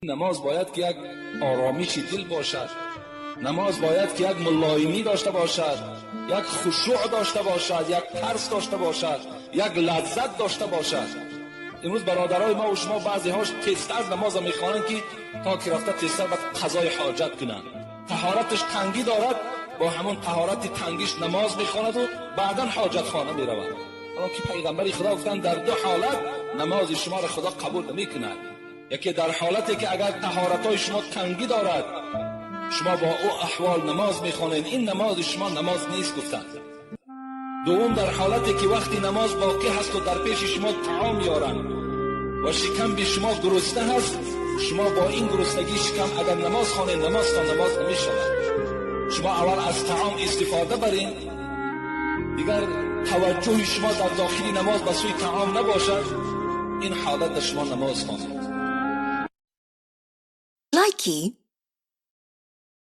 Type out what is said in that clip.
نماز باید که یک آرامش دل باشد، نماز باید که یک ملایمی داشته باشد، یک خشوع داشته باشد، یک ترس داشته باشد، یک لذت داشته باشد. امروز برادرای ما و شما بعضی هاش تیزتر از نماز میخوانند که تا که رفته تیزتر باید قضای حاجت کنند. طهارتش تنگی دارد، با همون طهارت تنگیش نماز میخواند و بعدا حاجت خانه میرود. حالا که پیغمبر خدا گفتند در دو حالت نماز شما را خدا قبول نمیکند. یکی در حالتی که اگر طهارتای شما تنگی دارد، شما با او احوال نماز میخوانید، این نماز شما نماز نیست گفتند. دوم در حالتی که وقتی نماز باقی هست و در پیش شما طعام یارند و شکم به شما گرسنه هست، شما با این گرسنگی شکم اگر نماز خوانید نمازتان نماز نمیشود. شما اول از طعام استفاده برین، دیگر توجه شما در داخلی نماز به سوی طعام نباشد، این حالت شما نماز خوانید. Likey